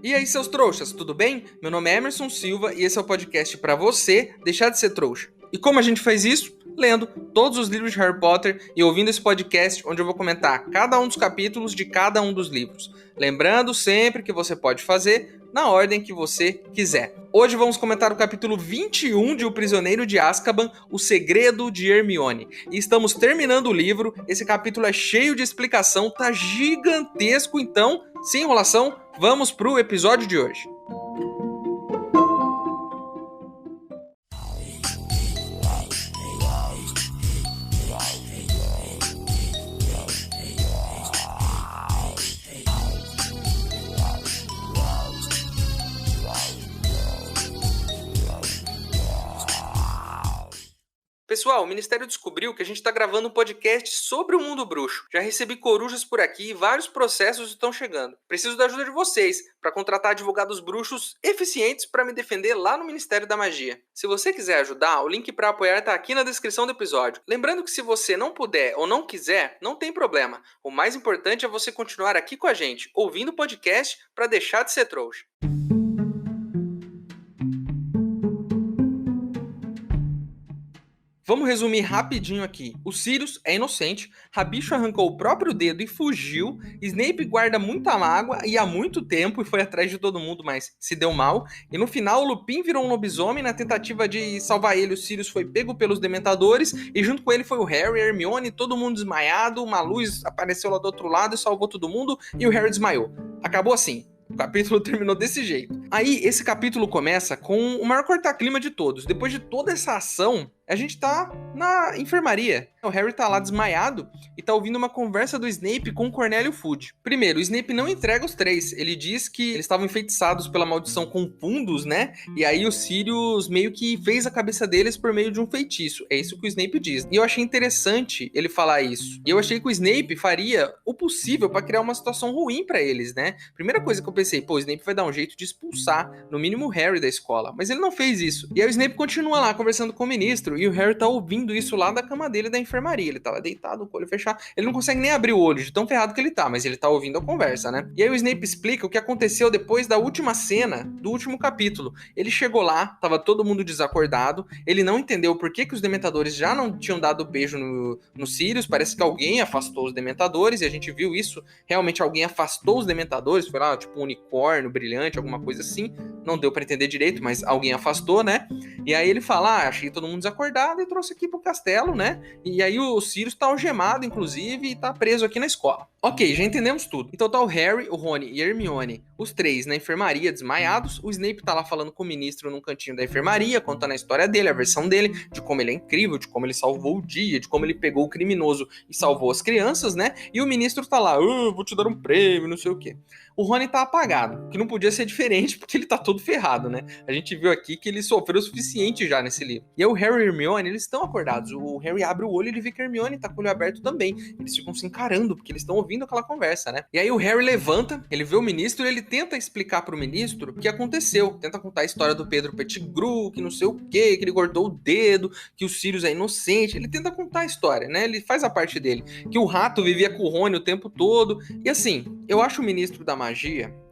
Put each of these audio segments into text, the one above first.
E aí, seus trouxas, tudo bem? Meu nome é Emerson Silva e esse é o podcast para você deixar de ser trouxa. E como a gente faz isso? Lendo todos os livros de Harry Potter e ouvindo esse podcast onde eu vou comentar cada um dos capítulos de cada um dos livros. Lembrando sempre que você pode fazer na ordem que você quiser. Hoje vamos comentar o capítulo 21 de O Prisioneiro de Azkaban, O Segredo de Hermione. E estamos terminando o livro, esse capítulo é cheio de explicação, tá gigantesco, então, sem enrolação, vamos pro episódio de hoje. Pessoal, o Ministério descobriu que a gente está gravando um podcast sobre o mundo bruxo. Já recebi corujas por aqui e vários processos estão chegando. Preciso da ajuda de vocês para contratar advogados bruxos eficientes para me defender lá no Ministério da Magia. Se você quiser ajudar, o link para apoiar está aqui na descrição do episódio. Lembrando que se você não puder ou não quiser, não tem problema. O mais importante é você continuar aqui com a gente, ouvindo o podcast para deixar de ser trouxa. Vamos resumir rapidinho aqui. O Sirius é inocente, Rabicho arrancou o próprio dedo e fugiu, Snape guarda muita mágoa e há muito tempo e foi atrás de todo mundo, mas se deu mal, e no final o Lupin virou um lobisomem. Na tentativa de salvar ele, o Sirius foi pego pelos Dementadores e junto com ele foi o Harry, a Hermione, todo mundo desmaiado, uma luz apareceu lá do outro lado e salvou todo mundo e o Harry desmaiou. Acabou assim. O capítulo terminou desse jeito. Aí, esse capítulo começa com o maior corta-clima de todos. Depois de toda essa ação, a gente tá na enfermaria. O Harry tá lá desmaiado e tá ouvindo uma conversa do Snape com o Cornélio Fudge. Primeiro, o Snape não entrega os três. Ele diz que eles estavam enfeitiçados pela maldição com fundos, né? E aí o Sirius meio que fez a cabeça deles por meio de um feitiço. É isso que o Snape diz. E eu achei interessante ele falar isso. E eu achei que o Snape faria o possível pra criar uma situação ruim pra eles, né? Primeira coisa que eu pensei, pô, o Snape vai dar um jeito de expulsar, no mínimo, o Harry da escola. Mas ele não fez isso. E aí o Snape continua lá conversando com o ministro e o Harry tá ouvindo isso lá da cama dele da enfermaria. Ele tá lá deitado, com o olho fechado. Ele não consegue nem abrir o olho de tão ferrado que ele tá, mas ele tá ouvindo a conversa, né? E aí o Snape explica o que aconteceu depois da última cena do último capítulo. Ele chegou lá, tava todo mundo desacordado, ele não entendeu por que os Dementadores já não tinham dado beijo no Sirius. Parece que alguém afastou os Dementadores, e a gente viu isso. Realmente alguém afastou os Dementadores, foi lá, tipo um unicórnio brilhante, alguma coisa assim. Não deu pra entender direito, mas alguém afastou, né? E aí ele fala, achei todo mundo desacordado e trouxe aqui pro castelo, né? E aí o Sirius tá algemado, inclusive, e tá preso aqui na escola. Ok, já entendemos tudo. Então tá o Harry, o Rony e a Hermione, os três na enfermaria, desmaiados. O Snape tá lá falando com o ministro num cantinho da enfermaria, contando a história dele, a versão dele, de como ele é incrível, de como ele salvou o dia, de como ele pegou o criminoso e salvou as crianças, né? E o ministro tá lá, vou te dar um prêmio, não sei o quê. O Rony tá apagado, que não podia ser diferente porque ele tá todo ferrado, né? A gente viu aqui que ele sofreu o suficiente já nesse livro. E aí o Harry e a Hermione, eles estão acordados. O Harry abre o olho e ele vê que a Hermione tá com o olho aberto também. Eles ficam se encarando, porque eles estão ouvindo aquela conversa, né? E aí o Harry levanta, ele vê o ministro e ele tenta explicar pro ministro o que aconteceu. Tenta contar a história do Pedro Pettigrew, que não sei o quê, que ele cortou o dedo, que o Sirius é inocente. Ele tenta contar a história, né? Ele faz a parte dele. Que o rato vivia com o Rony o tempo todo. E assim, eu acho o ministro da magia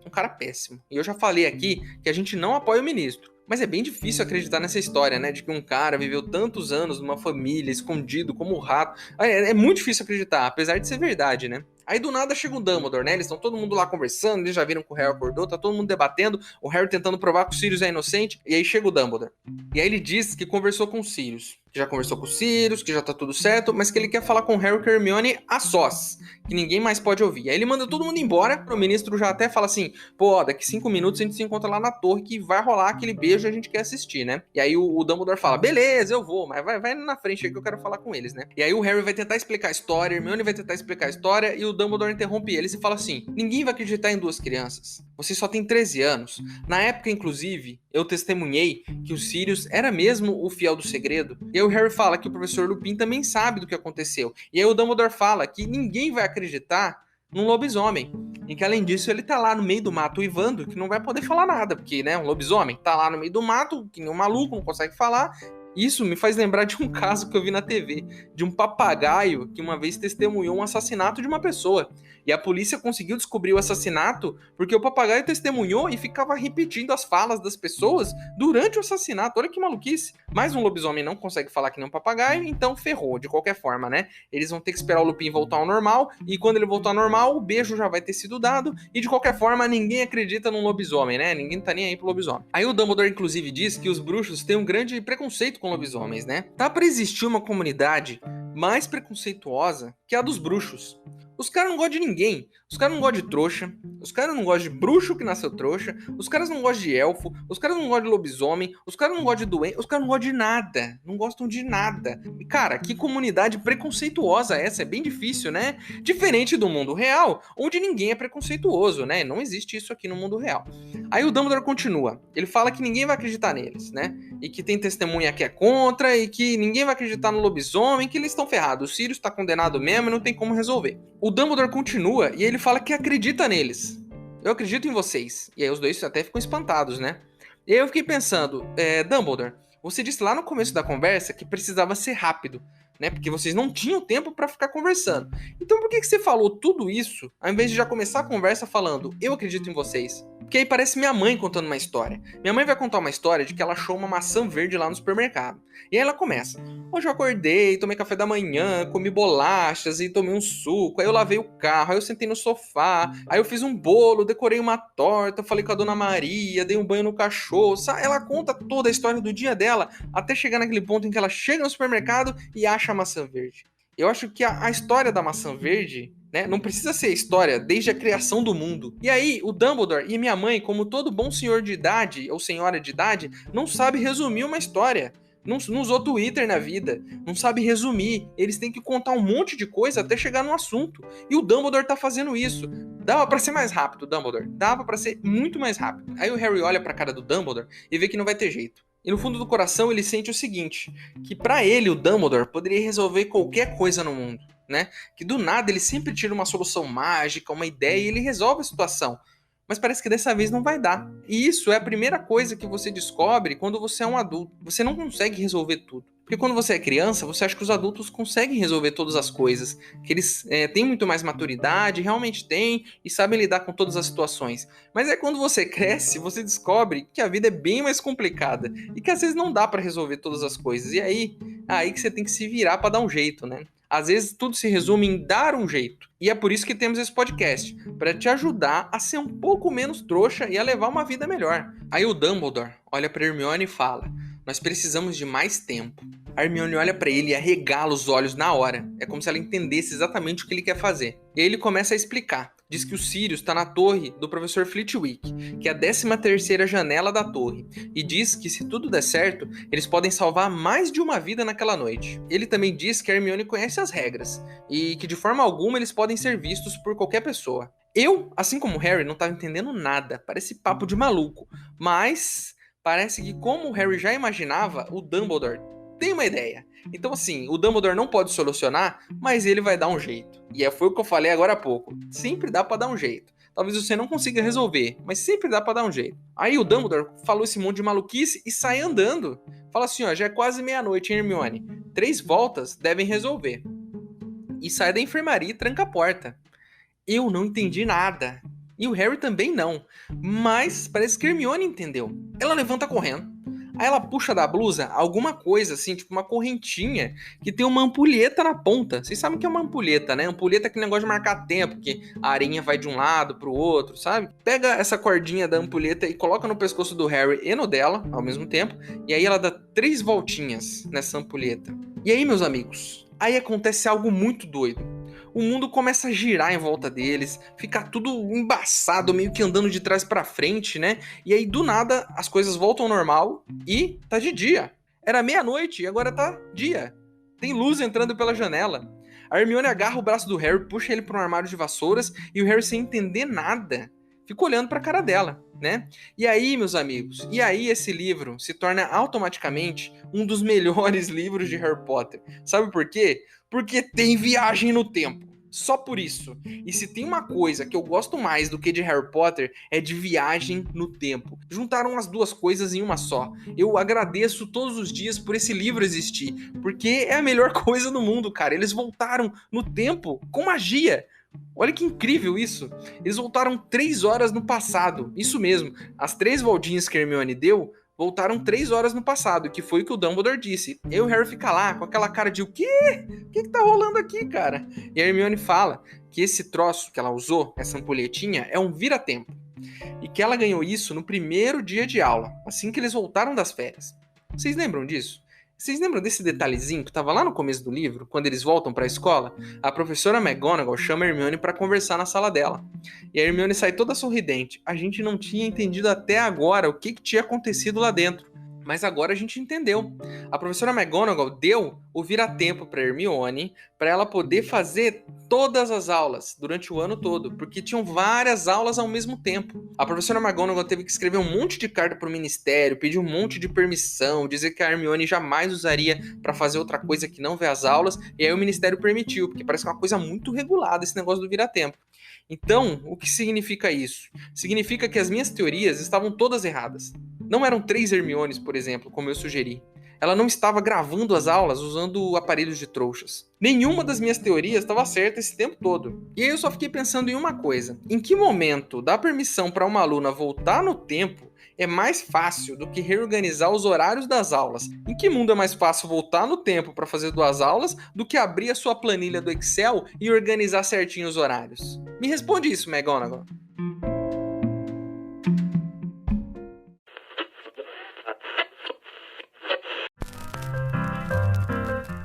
um cara péssimo. E eu já falei aqui que a gente não apoia o ministro. Mas é bem difícil acreditar nessa história, né? De que um cara viveu tantos anos numa família, escondido como um rato. É muito difícil acreditar, apesar de ser verdade, né? Aí do nada chega o Dumbledore, né? Eles estão todo mundo lá conversando, eles já viram que o Harry acordou, tá todo mundo debatendo, o Harry tentando provar que o Sirius é inocente, e aí chega o Dumbledore. E aí ele diz que conversou com o Sirius, que já conversou com o Sirius, que já tá tudo certo, mas que ele quer falar com o Harry e com a Hermione a sós, que ninguém mais pode ouvir. Aí ele manda todo mundo embora, o ministro já até fala assim, pô, daqui 5 minutos a gente se encontra lá na torre que vai rolar aquele beijo e a gente quer assistir, né? E aí o Dumbledore fala, beleza, eu vou, mas vai na frente aí que eu quero falar com eles, né? E aí o Harry vai tentar explicar a história, a Hermione vai tentar explicar a história, e o Dumbledore interrompe eles e fala assim, ninguém vai acreditar em duas crianças. Você só tem 13 anos. Na época, inclusive, eu testemunhei que o Sirius era mesmo o fiel do segredo. E aí o Harry fala que o professor Lupin também sabe do que aconteceu. E aí o Dumbledore fala que ninguém vai acreditar num lobisomem. E que além disso ele tá lá no meio do mato uivando, que não vai poder falar nada, porque, né, um lobisomem tá lá no meio do mato, que nem um maluco, não consegue falar. Isso me faz lembrar de um caso que eu vi na TV, de um papagaio que uma vez testemunhou um assassinato de uma pessoa. E a polícia conseguiu descobrir o assassinato porque o papagaio testemunhou e ficava repetindo as falas das pessoas durante o assassinato. Olha que maluquice. Mas um lobisomem não consegue falar que nem um papagaio, então ferrou, de qualquer forma, né? Eles vão ter que esperar o Lupin voltar ao normal, e quando ele voltar ao normal, o beijo já vai ter sido dado, e de qualquer forma, ninguém acredita num lobisomem, né? Ninguém tá nem aí pro lobisomem. Aí o Dumbledore, inclusive, diz que os bruxos têm um grande preconceito com lobisomens, né? Tá pra existir uma comunidade mais preconceituosa que a dos bruxos. Os caras não gostam de ninguém. Os caras não gostam de trouxa. Os caras não gostam de bruxo que nasceu trouxa. Os caras não gostam de elfo. Os caras não gostam de lobisomem. Os caras não gostam de doente. Os caras não gostam de nada. Não gostam de nada. E, cara, que comunidade preconceituosa essa? É bem difícil, né? Diferente do mundo real, onde ninguém é preconceituoso, né? Não existe isso aqui no mundo real. Aí o Dumbledore continua. Ele fala que ninguém vai acreditar neles, né? E que tem testemunha que é contra, e que ninguém vai acreditar no lobisomem, que eles estão ferrados. O Sirius tá condenado mesmo e não tem como resolver. O Dumbledore continua e ele fala que acredita neles. Eu acredito em vocês. E aí os dois até ficam espantados, né? E aí eu fiquei pensando, Dumbledore, você disse lá no começo da conversa que precisava ser rápido, né? Porque vocês não tinham tempo para ficar conversando. Então por que você falou tudo isso, ao invés de já começar a conversa falando, eu acredito em vocês? Porque aí parece minha mãe contando uma história. Minha mãe vai contar uma história de que ela achou uma maçã verde lá no supermercado. E aí ela começa. Hoje eu acordei, tomei café da manhã, comi bolachas e tomei um suco. Aí eu lavei o carro, aí eu sentei no sofá. Aí eu fiz um bolo, decorei uma torta, falei com a dona Maria, dei um banho no cachorro. Ela conta toda a história do dia dela, até chegar naquele ponto em que ela chega no supermercado e acha a maçã verde. Eu acho que a história da maçã verde, né, não precisa ser história desde a criação do mundo. E aí, o Dumbledore e minha mãe, como todo bom senhor de idade ou senhora de idade, não sabe resumir uma história. Não usou Twitter na vida, não sabe resumir. Eles têm que contar um monte de coisa até chegar no assunto. E o Dumbledore tá fazendo isso. Dava pra ser mais rápido, Dumbledore. Dava pra ser muito mais rápido. Aí o Harry olha pra cara do Dumbledore e vê que não vai ter jeito. E no fundo do coração ele sente o seguinte, que pra ele o Dumbledore poderia resolver qualquer coisa no mundo, né? Que do nada ele sempre tira uma solução mágica, uma ideia e ele resolve a situação. Mas parece que dessa vez não vai dar. E isso é a primeira coisa que você descobre quando você é um adulto. Você não consegue resolver tudo. Porque quando você é criança, você acha que os adultos conseguem resolver todas as coisas. Que eles têm muito mais maturidade, realmente têm, e sabem lidar com todas as situações. Mas é quando você cresce, você descobre que a vida é bem mais complicada. E que às vezes não dá pra resolver todas as coisas. E aí que você tem que se virar pra dar um jeito, né? Às vezes tudo se resume em dar um jeito. E é por isso que temos esse podcast, para te ajudar a ser um pouco menos trouxa e a levar uma vida melhor. Aí o Dumbledore olha para Hermione e fala: "Nós precisamos de mais tempo." A Hermione olha para ele e arregala os olhos na hora. É como se ela entendesse exatamente o que ele quer fazer. E aí ele começa a explicar. Diz que o Sirius está na torre do professor Flitwick, que é a 13ª janela da torre, e diz que se tudo der certo, eles podem salvar mais de uma vida naquela noite. Ele também diz que a Hermione conhece as regras, e que de forma alguma eles podem ser vistos por qualquer pessoa. Eu, assim como o Harry, não estava entendendo nada, parece papo de maluco, mas parece que como o Harry já imaginava, o Dumbledore tem uma ideia. Então assim, o Dumbledore não pode solucionar, mas ele vai dar um jeito. E foi o que eu falei agora há pouco. Sempre dá pra dar um jeito. Talvez você não consiga resolver, mas sempre dá pra dar um jeito. Aí o Dumbledore falou esse monte de maluquice e sai andando. Fala assim, ó, já é quase meia-noite, hein, Hermione? 3 voltas devem resolver. E sai da enfermaria e tranca a porta. Eu não entendi nada. E o Harry também não. Mas parece que Hermione entendeu. Ela levanta correndo. Aí ela puxa da blusa alguma coisa, assim, tipo uma correntinha, que tem uma ampulheta na ponta. Vocês sabem o que é uma ampulheta, né? Ampulheta é aquele negócio de marcar tempo, que a arinha vai de um lado pro outro, sabe? Pega essa cordinha da ampulheta e coloca no pescoço do Harry e no dela, ao mesmo tempo, e aí ela dá 3 voltinhas nessa ampulheta. E aí, meus amigos, aí acontece algo muito doido. O mundo começa a girar em volta deles, fica tudo embaçado, meio que andando de trás pra frente, né? E aí, do nada, as coisas voltam ao normal e tá de dia. Era meia-noite e agora tá dia. Tem luz entrando pela janela. A Hermione agarra o braço do Harry, puxa ele para um armário de vassouras e o Harry, sem entender nada, fica olhando pra cara dela, né? E aí, meus amigos, esse livro se torna automaticamente um dos melhores livros de Harry Potter. Sabe por quê? Porque tem viagem no tempo. só por isso. E se tem uma coisa que eu gosto mais do que de Harry Potter, é de viagem no tempo. Juntaram as duas coisas em uma só. Eu agradeço todos os dias por esse livro existir, porque é a melhor coisa do mundo, cara. Eles voltaram no tempo com magia. Olha que incrível isso. Eles voltaram 3 horas no passado. Isso mesmo. As 3 voltinhas que a Hermione deu voltaram 3 horas no passado, que foi o que o Dumbledore disse. E o Harry fica lá com aquela cara de o quê? O que tá rolando aqui, cara? E a Hermione fala que esse troço que ela usou, essa ampulhetinha, é um vira-tempo. E que ela ganhou isso no primeiro dia de aula, assim que eles voltaram das férias. Vocês lembram disso? Vocês lembram desse detalhezinho que estava lá no começo do livro, quando eles voltam para a escola? A professora McGonagall chama a Hermione para conversar na sala dela. E a Hermione sai toda sorridente. A gente não tinha entendido até agora o que tinha acontecido lá dentro. Mas agora a gente entendeu. A professora McGonagall deu o vira-tempo para Hermione para ela poder fazer todas as aulas durante o ano todo, porque tinham várias aulas ao mesmo tempo. A professora McGonagall teve que escrever um monte de carta para o ministério, pedir um monte de permissão, dizer que a Hermione jamais usaria para fazer outra coisa que não ver as aulas, e aí o ministério permitiu, porque parece que é uma coisa muito regulada esse negócio do vira-tempo. Então, o que significa isso? Significa que as minhas teorias estavam todas erradas. Não eram 3 Hermiones, por exemplo, como eu sugeri. Ela não estava gravando as aulas usando aparelhos de trouxas. Nenhuma das minhas teorias estava certa esse tempo todo. E aí eu só fiquei pensando em uma coisa. Em que momento dar permissão para uma aluna voltar no tempo é mais fácil do que reorganizar os horários das aulas? Em que mundo é mais fácil voltar no tempo para fazer 2 aulas do que abrir a sua planilha do Excel e organizar certinho os horários? Me responde isso, McGonagall.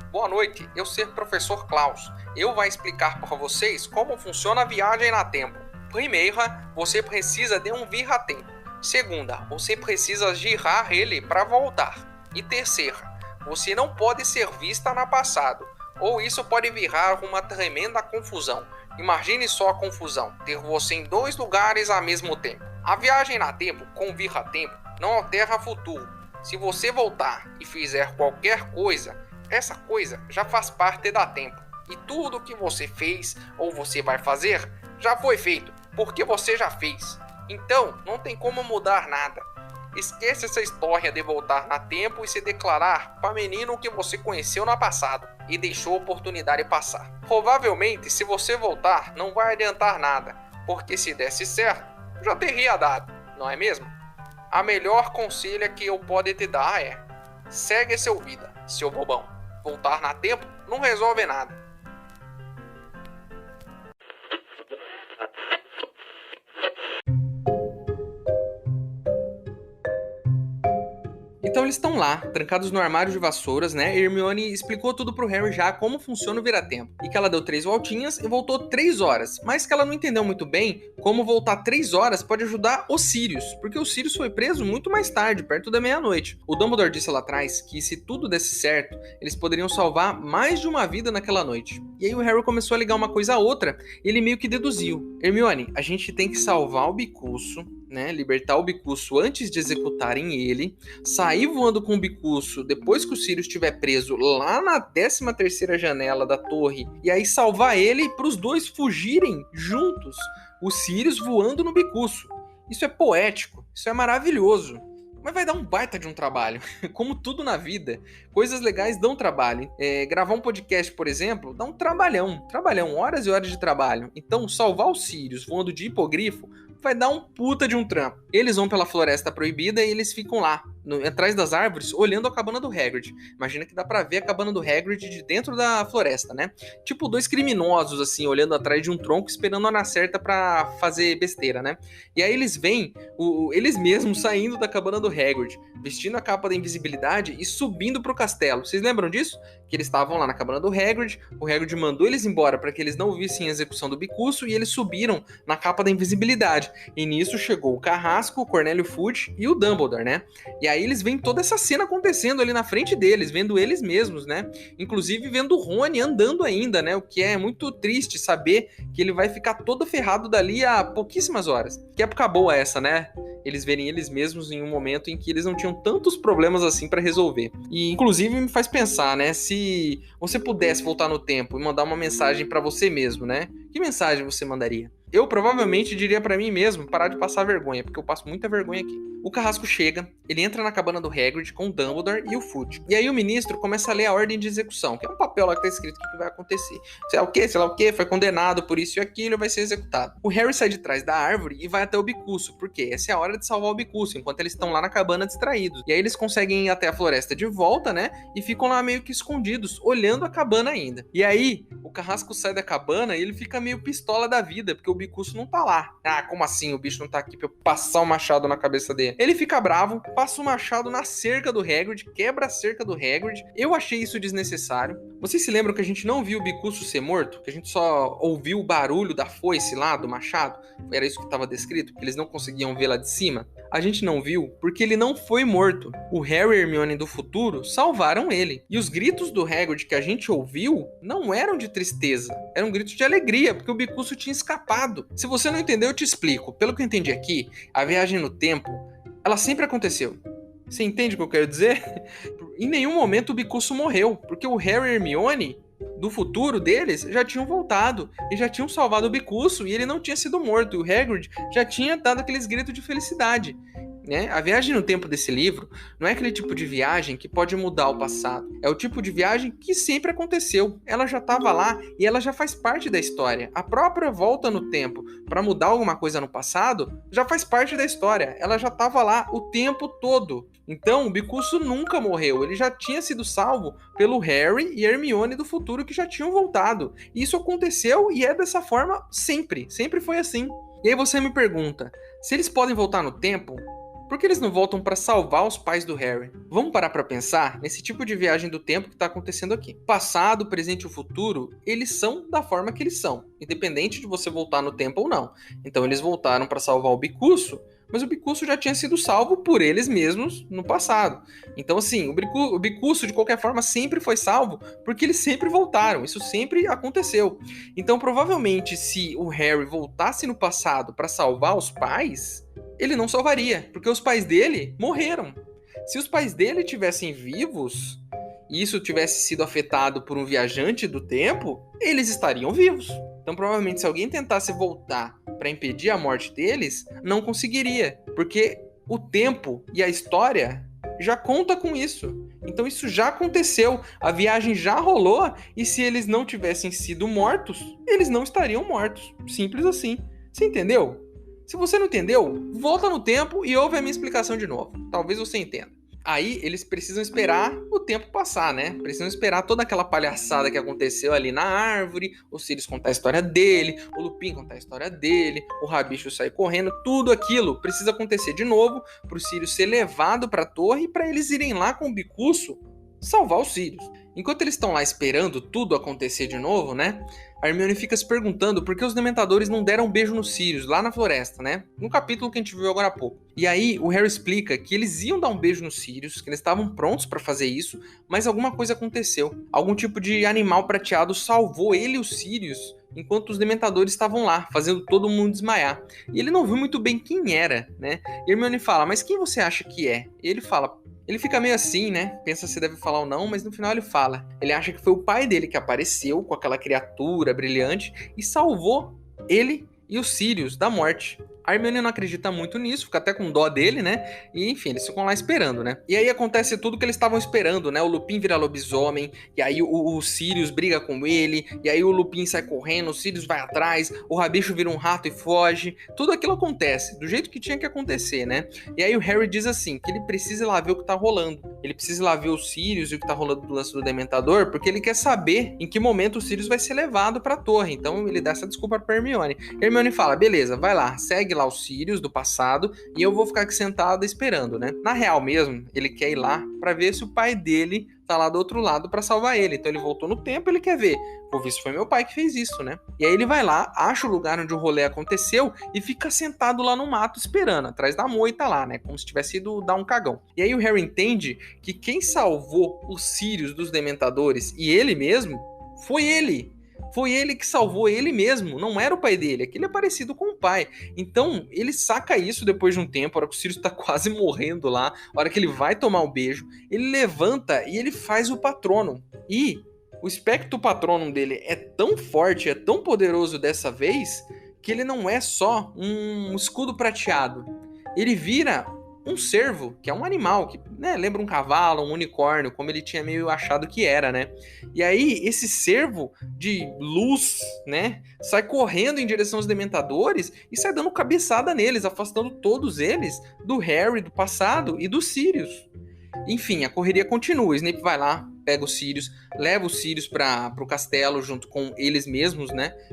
Boa noite, eu sou o professor Klaus. Eu vou explicar para vocês como funciona a viagem na tempo. Primeira, você precisa de um vira-tempo. Segunda, você precisa girar ele para voltar. E terceira, você não pode ser vista no passado, ou isso pode virar uma tremenda confusão. Imagine só a confusão, ter você em 2 lugares ao mesmo tempo. A viagem na tempo com vira-tempo não altera o futuro. Se você voltar e fizer qualquer coisa, essa coisa já faz parte da tempo. E tudo que você fez ou você vai fazer já foi feito, porque você já fez. Então, não tem como mudar nada. Esquece essa história de voltar na tempo e se declarar para menino que você conheceu no passado e deixou a oportunidade passar. Provavelmente, se você voltar, não vai adiantar nada, porque se desse certo, já teria dado, não é mesmo? A melhor conselho que eu posso te dar é: segue seu vida, seu bobão. Voltar na tempo não resolve nada. Então eles estão lá, trancados no armário de vassouras, né? E Hermione explicou tudo pro Harry já como funciona o vira-tempo. E que ela deu 3 voltinhas e voltou 3 horas. Mas que ela não entendeu muito bem como voltar 3 horas pode ajudar o Sirius. Porque o Sirius foi preso muito mais tarde, perto da meia-noite. O Dumbledore disse lá atrás que se tudo desse certo, eles poderiam salvar mais de uma vida naquela noite. E aí o Harry começou a ligar uma coisa a outra e ele meio que deduziu. Hermione, a gente tem que salvar o Bicuço, né, libertar o Bicuço antes de executarem ele, sair voando com o Bicuço depois que o Sirius estiver preso lá na 13ª janela da torre, e aí salvar ele para os dois fugirem juntos, o Sirius voando no Bicuço. Isso é poético, isso é maravilhoso, mas vai dar um baita de um trabalho, como tudo na vida. Coisas legais dão trabalho. Gravar um podcast, por exemplo, dá um trabalhão, horas e horas de trabalho. Então, salvar o Sirius voando de hipogrifo vai dar um puta de um trampo. Eles vão pela floresta proibida e eles ficam lá, atrás das árvores, olhando a cabana do Hagrid. Imagina que dá pra ver a cabana do Hagrid de dentro da floresta, né? Tipo 2 criminosos, assim, olhando atrás de um tronco, esperando a hora certa pra fazer besteira, né? E aí eles veem eles mesmos saindo da cabana do Hagrid, vestindo a capa da invisibilidade e subindo pro castelo. Vocês lembram disso? Que eles estavam lá na cabana do Hagrid, o Hagrid mandou eles embora para que eles não vissem a execução do Bicuço e eles subiram na capa da invisibilidade. E nisso chegou o Carrasco, o Cornélio Fudge e o Dumbledore, né? E aí eles veem toda essa cena acontecendo ali na frente deles, vendo eles mesmos, né? Inclusive vendo o Rony andando ainda, né? O que é muito triste saber que ele vai ficar todo ferrado dali a pouquíssimas horas. Que época boa essa, né? eles verem eles mesmos em um momento em que eles não tinham tantos problemas assim pra resolver. E inclusive me faz pensar, né, se você pudesse voltar no tempo e mandar uma mensagem pra você mesmo, né? Que mensagem você mandaria? Eu provavelmente diria pra mim mesmo parar de passar vergonha, porque eu passo muita vergonha aqui. O carrasco chega, ele entra na cabana do Hagrid com o Dumbledore e o Fudge. E aí o ministro começa a ler a ordem de execução, que é um papel lá que tá escrito o que vai acontecer. Sei lá o que, foi condenado por isso e aquilo, vai ser executado. O Harry sai de trás da árvore e vai até o Bicuço, porque essa é a hora de salvar o Bicuço, enquanto eles estão lá na cabana distraídos. E aí eles conseguem ir até a floresta de volta, né? E ficam lá meio que escondidos, olhando a cabana ainda. E aí, o carrasco sai da cabana e ele fica meio pistola da vida, porque o Bicuço não tá lá. Ah, como assim? O bicho não tá aqui pra eu passar o machado na cabeça dele? Ele fica bravo, passa o machado na cerca do Hagrid, quebra a cerca do Hagrid. Eu achei isso desnecessário. Vocês se lembram que a gente não viu o Bicuço ser morto? Que a gente só ouviu o barulho da foice lá, do machado? Era isso que estava descrito? Que eles não conseguiam ver lá de cima? A gente não viu porque ele não foi morto. O Harry e Hermione do futuro salvaram ele. E os gritos do Hagrid que a gente ouviu não eram de tristeza, eram gritos de alegria, porque o Bicuço tinha escapado. Se você não entendeu, eu te explico. Pelo que eu entendi aqui, a viagem no tempo, ela sempre aconteceu. Você entende o que eu quero dizer? Em nenhum momento o Bicuço morreu, porque o Harry e Hermione do futuro deles já tinham voltado e já tinham salvado o Bicuço e ele não tinha sido morto. E o Hagrid já tinha dado aqueles gritos de felicidade. Né? A viagem no tempo desse livro não é aquele tipo de viagem que pode mudar o passado. É o tipo de viagem que sempre aconteceu. Ela já estava lá e ela já faz parte da história. A própria volta no tempo para mudar alguma coisa no passado já faz parte da história. Ela já estava lá o tempo todo. Então, o Bicuço nunca morreu. Ele já tinha sido salvo pelo Harry e Hermione do futuro que já tinham voltado. Isso aconteceu e é dessa forma sempre. Sempre foi assim. E aí você me pergunta, se eles podem voltar no tempo, por que eles não voltam para salvar os pais do Harry? Vamos parar para pensar nesse tipo de viagem do tempo que está acontecendo aqui. Passado, presente e o futuro, eles são da forma que eles são, independente de você voltar no tempo ou não. Então eles voltaram para salvar o Bicuço, mas o Bicuço já tinha sido salvo por eles mesmos no passado. Então assim, o Bicuço de qualquer forma sempre foi salvo porque eles sempre voltaram, isso sempre aconteceu. Então provavelmente se o Harry voltasse no passado para salvar os pais, ele não salvaria, porque os pais dele morreram. Se os pais dele tivessem vivos e isso tivesse sido afetado por um viajante do tempo, eles estariam vivos. Então provavelmente se alguém tentasse voltar para impedir a morte deles, não conseguiria, porque o tempo e a história já conta com isso. Então isso já aconteceu, a viagem já rolou e se eles não tivessem sido mortos, eles não estariam mortos. Simples assim. Você entendeu? Se você não entendeu, volta no tempo e ouve a minha explicação de novo. Talvez você entenda. Aí eles precisam esperar o tempo passar, né? Precisam esperar toda aquela palhaçada que aconteceu ali na árvore, o Sirius contar a história dele, o Lupin contar a história dele, o Rabicho sair correndo, tudo aquilo precisa acontecer de novo pro Sirius ser levado pra torre e pra eles irem lá com o Bicuço salvar o Sirius. Enquanto eles estão lá esperando tudo acontecer de novo, né? A Hermione fica se perguntando por que os Dementadores não deram um beijo no Sirius, lá na floresta, né? No capítulo que a gente viu agora há pouco. E aí, o Harry explica que eles iam dar um beijo no Sirius, que eles estavam prontos para fazer isso, mas alguma coisa aconteceu. Algum tipo de animal prateado salvou ele e o Sirius, enquanto os Dementadores estavam lá, fazendo todo mundo desmaiar. E ele não viu muito bem quem era, né? E a Hermione fala, mas quem você acha que é? E ele fala... Ele fica meio assim, né? Pensa se deve falar ou não, mas no final ele fala. Ele acha que foi o pai dele que apareceu com aquela criatura brilhante e salvou ele e os Sirius da morte. A Hermione não acredita muito nisso, fica até com dó dele, né? E enfim, eles ficam lá esperando, né? E aí acontece tudo que eles estavam esperando, né? O Lupin vira lobisomem, e aí o Sirius briga com ele, e aí o Lupin sai correndo, o Sirius vai atrás, o Rabicho vira um rato e foge. Tudo aquilo acontece, do jeito que tinha que acontecer, né? E aí o Harry diz assim, que ele precisa ir lá ver o que tá rolando. Ele precisa ir lá ver o Sirius e o que tá rolando do lance do Dementador, porque ele quer saber em que momento o Sirius vai ser levado pra torre. Então ele dá essa desculpa pra Hermione. Hermione fala, beleza, vai lá, segue lá os Sirius do passado e eu vou ficar aqui sentado esperando, né? Na real mesmo, ele quer ir lá pra ver se o pai dele tá lá do outro lado pra salvar ele. Então ele voltou no tempo, ele quer ver. Vou ver se foi meu pai que fez isso, né? E aí ele vai lá, acha o lugar onde o rolê aconteceu e fica sentado lá no mato esperando, atrás da moita lá, né? Como se tivesse ido dar um cagão. E aí o Harry entende que quem salvou os Sirius dos Dementadores e ele mesmo foi ele. Foi ele que salvou ele mesmo, não era o pai dele, aquele é parecido com o pai. Então, ele saca isso depois de um tempo, a hora que o Sirius tá quase morrendo lá, a hora que ele vai tomar um beijo, ele levanta e ele faz o Patronum. E o Spectro Patronum dele é tão forte, é tão poderoso dessa vez, que ele não é só um escudo prateado. Ele vira um cervo, que é um animal, que lembra um cavalo, um unicórnio, como ele tinha meio achado que era, né? E aí, esse cervo de luz, sai correndo em direção aos Dementadores e sai dando cabeçada neles, afastando todos eles do Harry do passado e do Sirius. Enfim, a correria continua. Snape vai lá, pega o Sirius, leva o Sirius para o castelo junto com eles mesmos,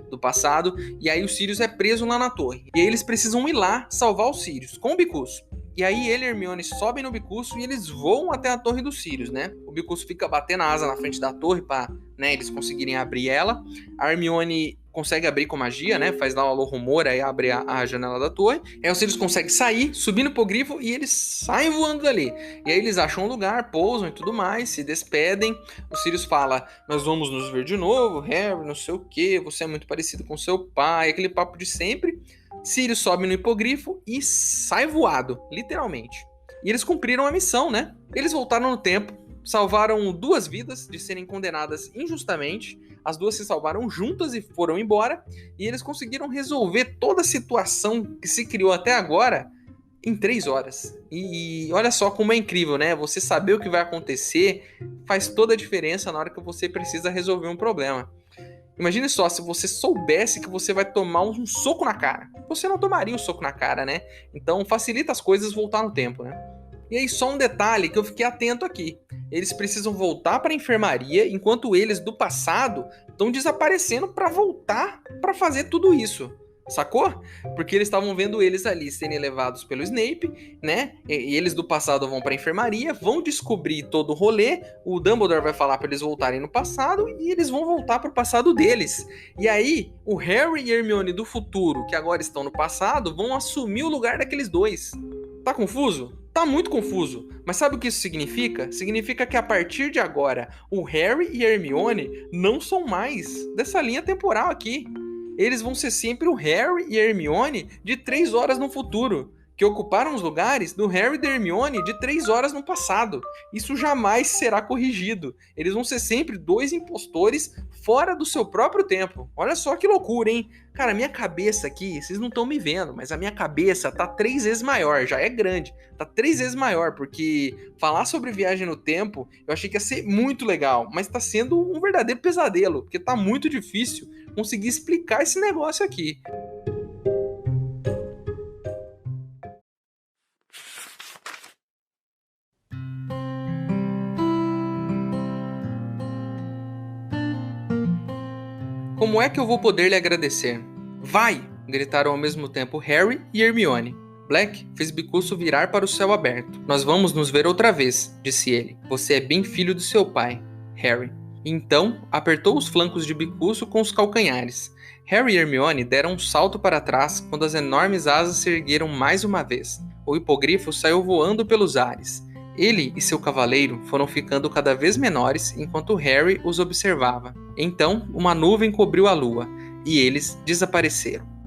do passado. E aí o Sirius é preso lá na torre. E aí eles precisam ir lá salvar o Sirius com o Bicurso. E aí ele e Hermione sobem no Bicurso e eles voam até a torre do Sirius, O Bicurso fica batendo a asa na frente da torre para eles conseguirem abrir ela. A Hermione consegue abrir com magia, faz lá o alô rumor, aí abre a janela da torre. Aí o Sirius consegue sair, subir no hipogrifo e eles saem voando dali. E aí eles acham um lugar, pousam e tudo mais, se despedem. O Sirius fala, nós vamos nos ver de novo, Harry, não sei o que, você é muito parecido com seu pai, aquele papo de sempre. Sirius sobe no hipogrifo e sai voado, literalmente. E eles cumpriram a missão, Eles voltaram no tempo, salvaram 2 vidas de serem condenadas injustamente. As 2 se salvaram juntas e foram embora. E eles conseguiram resolver toda a situação que se criou até agora em 3 horas. E olha só como é incrível, Você saber o que vai acontecer faz toda a diferença na hora que você precisa resolver um problema. Imagine só, se você soubesse que você vai tomar um soco na cara. Você não tomaria um soco na cara, Então facilita as coisas voltar no tempo, E aí só um detalhe que eu fiquei atento aqui. Eles precisam voltar para a enfermaria, enquanto eles do passado estão desaparecendo para voltar para fazer tudo isso. Sacou? Porque eles estavam vendo eles ali serem levados pelo Snape, E eles do passado vão pra enfermaria, vão descobrir todo o rolê, o Dumbledore vai falar pra eles voltarem no passado e eles vão voltar pro passado deles. E aí, o Harry e Hermione do futuro, que agora estão no passado, vão assumir o lugar daqueles 2. Tá confuso? Tá muito confuso. Mas sabe o que isso significa? Significa que a partir de agora, o Harry e a Hermione não são mais dessa linha temporal aqui. Eles vão ser sempre o Harry e a Hermione de 3 horas no futuro, que ocuparam os lugares do Harry e da Hermione de 3 horas no passado. Isso jamais será corrigido. Eles vão ser sempre 2 impostores fora do seu próprio tempo. Olha só que loucura, hein? Cara, a minha cabeça aqui, vocês não estão me vendo, mas a minha cabeça tá 3 vezes maior, já é grande. Tá 3 vezes maior, porque falar sobre viagem no tempo, eu achei que ia ser muito legal, mas tá sendo um verdadeiro pesadelo, porque tá muito difícil conseguir explicar esse negócio aqui. Como é que eu vou poder lhe agradecer? Vai! Gritaram ao mesmo tempo Harry e Hermione. Black fez Bicurso virar para o céu aberto. Nós vamos nos ver outra vez, disse ele. Você é bem filho do seu pai, Harry. Então, apertou os flancos de Bicurso com os calcanhares. Harry e Hermione deram um salto para trás quando as enormes asas se ergueram mais uma vez. O hipogrifo saiu voando pelos ares. Ele e seu cavaleiro foram ficando cada vez menores enquanto Harry os observava. Então, uma nuvem cobriu a lua, e eles desapareceram.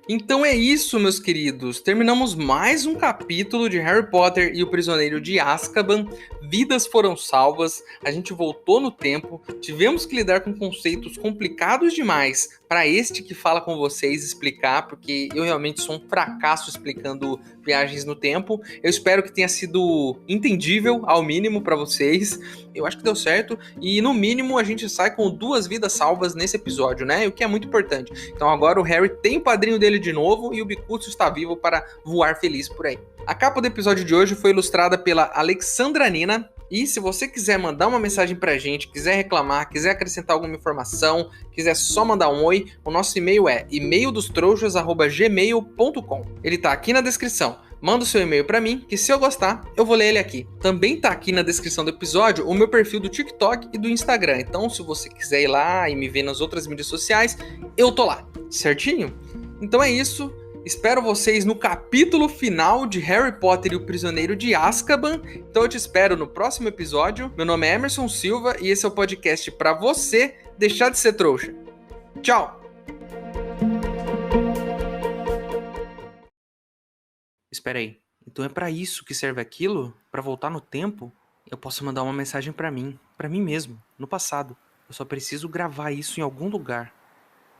Então é isso, meus queridos. Terminamos mais um capítulo de Harry Potter e o Prisioneiro de Azkaban. Vidas foram salvas, a gente voltou no tempo, tivemos que lidar com conceitos complicados demais para este que fala com vocês explicar, porque eu realmente sou um fracasso explicando viagens no tempo. Eu espero que tenha sido entendível ao mínimo para vocês. Eu acho que deu certo e no mínimo a gente sai com 2 vidas salvas nesse episódio, O que é muito importante. Então agora o Harry tem o padrinho dele de novo e o Bicurso está vivo para voar feliz por aí. A capa do episódio de hoje foi ilustrada pela Alexandra Nina. E se você quiser mandar uma mensagem pra gente, quiser reclamar, quiser acrescentar alguma informação, quiser só mandar um oi, o nosso e-mail é emaildostrouxas@gmail.com. Ele tá aqui na descrição. Manda o seu e-mail pra mim, que se eu gostar, eu vou ler ele aqui. Também tá aqui na descrição do episódio o meu perfil do TikTok e do Instagram. Então, se você quiser ir lá e me ver nas outras mídias sociais, eu tô lá, certinho? Então é isso. Espero vocês no capítulo final de Harry Potter e o Prisioneiro de Azkaban. Então eu te espero no próximo episódio. Meu nome é Emerson Silva e esse é o podcast para você deixar de ser trouxa. Tchau! Espera aí. Então é para isso que serve aquilo? Para voltar no tempo? Eu posso mandar uma mensagem para mim mesmo, no passado. Eu só preciso gravar isso em algum lugar.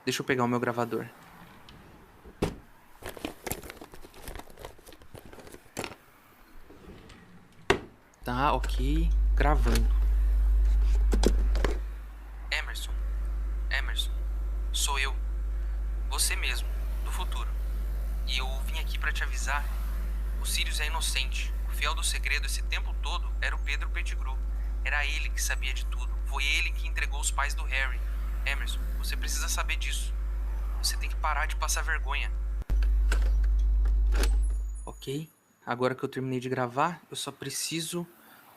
Deixa eu pegar o meu gravador. Tá, ok. Gravando. Emerson, sou eu. Você mesmo, do futuro. E eu vim aqui pra te avisar. O Sirius é inocente. O fiel do segredo esse tempo todo era o Pedro Pettigrew. Era ele que sabia de tudo. Foi ele que entregou os pais do Harry. Emerson, você precisa saber disso. Você tem que parar de passar vergonha. Ok. Agora que eu terminei de gravar, eu só preciso...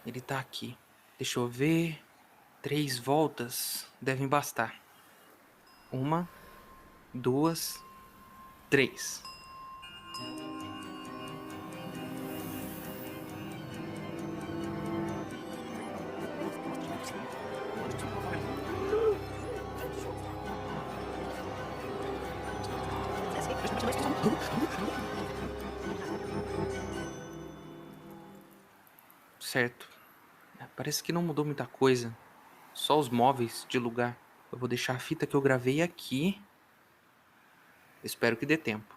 Ele tá aqui. Deixa eu ver... 3 voltas devem bastar. 1, 2, 3. Certo. Parece que não mudou muita coisa. Só os móveis de lugar. Eu vou deixar a fita que eu gravei aqui. Espero que dê tempo.